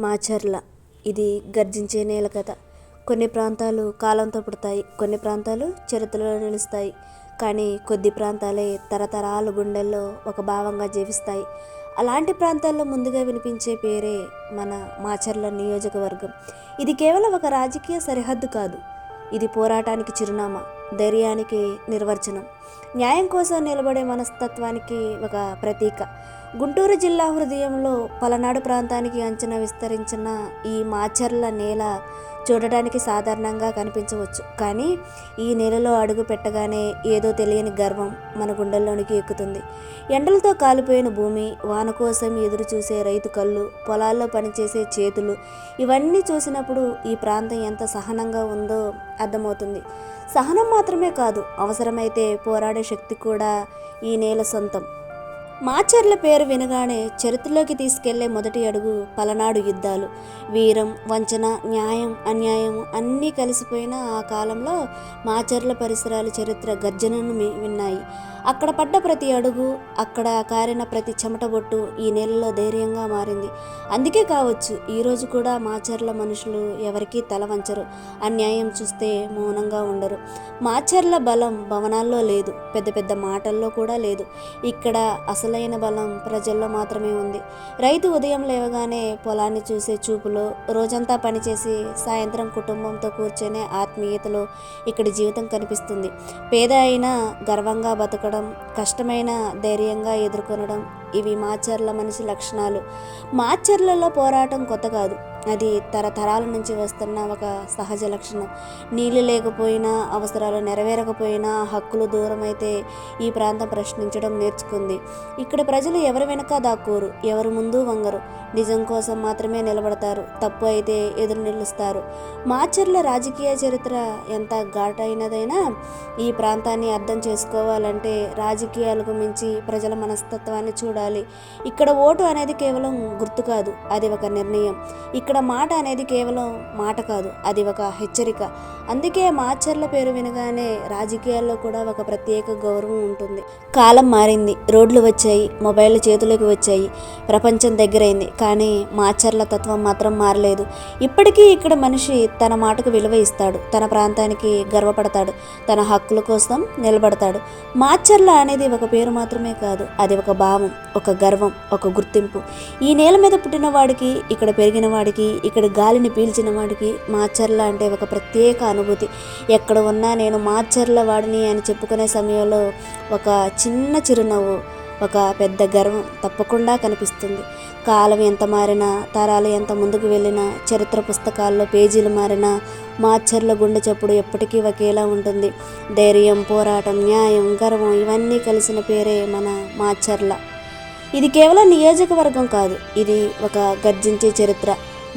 మాచర్ల ఇది గర్జించే నేల కథ. కొన్ని ప్రాంతాలు కాలంతో పుడతాయి, కొన్ని ప్రాంతాలు చరిత్రలో నిలుస్తాయి. కానీ కొద్ది ప్రాంతాలే తరతరాలు గుండెల్లో ఒక భావంగా జీవిస్తాయి. అలాంటి ప్రాంతాల్లో ముందుగా వినిపించే పేరే మన మాచర్ల నియోజకవర్గం. ఇది కేవలం ఒక రాజకీయ సరిహద్దు కాదు, ఇది పోరాటానికి చిరునామా, ధైర్యానికి నిర్వచనం, న్యాయం కోసం నిలబడే మనస్తత్వానికి ఒక ప్రతీక. గుంటూరు జిల్లా హృదయంలో పలనాడు ప్రాంతానికి అంచున విస్తరించిన ఈ మాచర్ల నేల చూడటానికి సాధారణంగా కనిపించవచ్చు, కానీ ఈ నేలలో అడుగు పెట్టగానే ఏదో తెలియని గర్వం మన గుండెల్లోనికి ఎక్కుతుంది. ఎండలతో కాలిపోయిన భూమి, వాన కోసం ఎదురు చూసే రైతు కళ్ళు, పొలాల్లో పనిచేసే చేతులు, ఇవన్నీ చూసినప్పుడు ఈ ప్రాంతం ఎంత సహనంగా ఉందో అర్థమవుతుంది. సహనం మాత్రమే కాదు, అవసరమైతే పోరాడే శక్తి కూడా ఈ నేల సొంతం. మాచర్ల పేరు వినగానే చరిత్రలోకి తీసుకెళ్లే మొదటి అడుగు పలనాడు యుద్ధాలు. వీరం, వంచన, న్యాయం, అన్యాయం అన్నీ కలిసిపోయిన ఆ కాలంలో మాచర్ల పరిసరాలు చరిత్ర గర్జనను విన్నాయి. అక్కడ పడ్డ ప్రతి అడుగు, అక్కడ కారిన ప్రతి చెమటబొట్టు ఈ నెలలో ధైర్యంగా మారింది. అందుకే కావచ్చు ఈరోజు కూడా మాచర్ల మనుషులు ఎవరికీ తల వంచరు, అన్యాయం చూస్తే మౌనంగా ఉండరు. మాచర్ల బలం భవనాల్లో లేదు, పెద్ద పెద్ద మాటల్లో కూడా లేదు. ఇక్కడ అసలైన బలం ప్రజల్లో మాత్రమే ఉంది. రైతు ఉదయం లేవగానే పొలాన్ని చూసే చూపులో, రోజంతా పనిచేసి సాయంత్రం కుటుంబంతో కూర్చొనే ఆత్మీయతలో ఇక్కడి జీవితం కనిపిస్తుంది. పేద అయినా గర్వంగా బతకడం, కష్టమైన ధైర్యంగా ఎదుర్కొనడం, ఇవి మాచర్ల మనిషి లక్షణాలు. మాచర్లలో పోరాటం కొత్త కాదు, అది తరతరాల నుంచి వస్తున్న ఒక సహజ లక్షణం. నీళ్ళు లేకపోయినా, అవసరాలు నెరవేరకపోయినా, హక్కులు దూరమైతే ఈ ప్రాంతం ప్రశ్నించడం నేర్చుకుంది. ఇక్కడ ప్రజలు ఎవరి వెనక దాక్కోరు, ఎవరు ముందు వంగరు, నిజం కోసం మాత్రమే నిలబడతారు, తప్పు అయితే ఎదురు నిలుస్తారు. మాచర్ల రాజకీయ చరిత్ర ఎంత ఘాటైనదైనా ఈ ప్రాంతాన్ని అర్థం చేసుకోవాలంటే రాజకీయాలకు మించి ప్రజల మనస్తత్వాన్ని చూడాలి. ఇక్కడ ఓటు అనేది కేవలం గుర్తు కాదు, అది ఒక నిర్ణయం. ఇక్కడ మాట అనేది కేవలం మాట కాదు, అది ఒక హెచ్చరిక. అందుకే మాచర్ల పేరు వినగానే రాజకీయాల్లో కూడా ఒక ప్రత్యేక గౌరవం ఉంటుంది. కాలం మారింది, రోడ్లు వచ్చాయి, మొబైల్ చేతులకు వచ్చాయి, ప్రపంచం దగ్గరైంది, కానీ మాచర్ల తత్వం మాత్రం మారలేదు. ఇప్పటికీ ఇక్కడ మనిషి తన మాటకు విలువ ఇస్తాడు, తన ప్రాంతానికి గర్వపడతాడు, తన హక్కుల కోసం నిలబడతాడు. మాచర్ల అనేది ఒక పేరు మాత్రమే కాదు, అది ఒక భావం, ఒక గర్వం, ఒక గుర్తింపు. ఈ నేల మీద పుట్టిన వాడికి, ఇక్కడ పెరిగిన వాడికి, ఇక్కడ గాలిని పీల్చిన వాడికి మాచర్ల అంటే ఒక ప్రత్యేక అనుభూతి. ఎక్కడ ఉన్నా నేను మాచర్ల వాడిని అని చెప్పుకునే సమయంలో ఒక చిన్న చిరునవ్వు, ఒక పెద్ద గర్వం తప్పకుండా కనిపిస్తుంది. కాలం ఎంత మారినా, తరాలు ఎంత ముందుకు వెళ్ళినా, చరిత్ర పుస్తకాల్లో పేజీలు మారినా, మాచర్ల గుండె చప్పుడు ఎప్పటికీ ఒకేలా ఉంటుంది. ధైర్యం, పోరాటం, న్యాయం, గర్వం ఇవన్నీ కలిసిన పేరే మన మాచర్ల. ఇది కేవలం నియోజకవర్గం కాదు, ఇది ఒక గర్జించే చరిత్ర.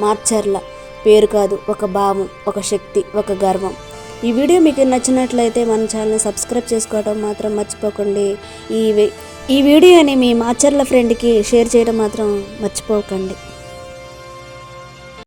మాచర్ల పేరు కాదు, ఒక భావం, ఒక శక్తి, ఒక గర్వం. ఈ వీడియో మీకు నచ్చినట్లయితే మన ఛానల్ని సబ్స్క్రైబ్ చేసుకోవడం మాత్రం మర్చిపోకండి. ఈ వీడియోని మీ మాచర్ల ఫ్రెండ్కి షేర్ చేయడం మాత్రం మర్చిపోకండి.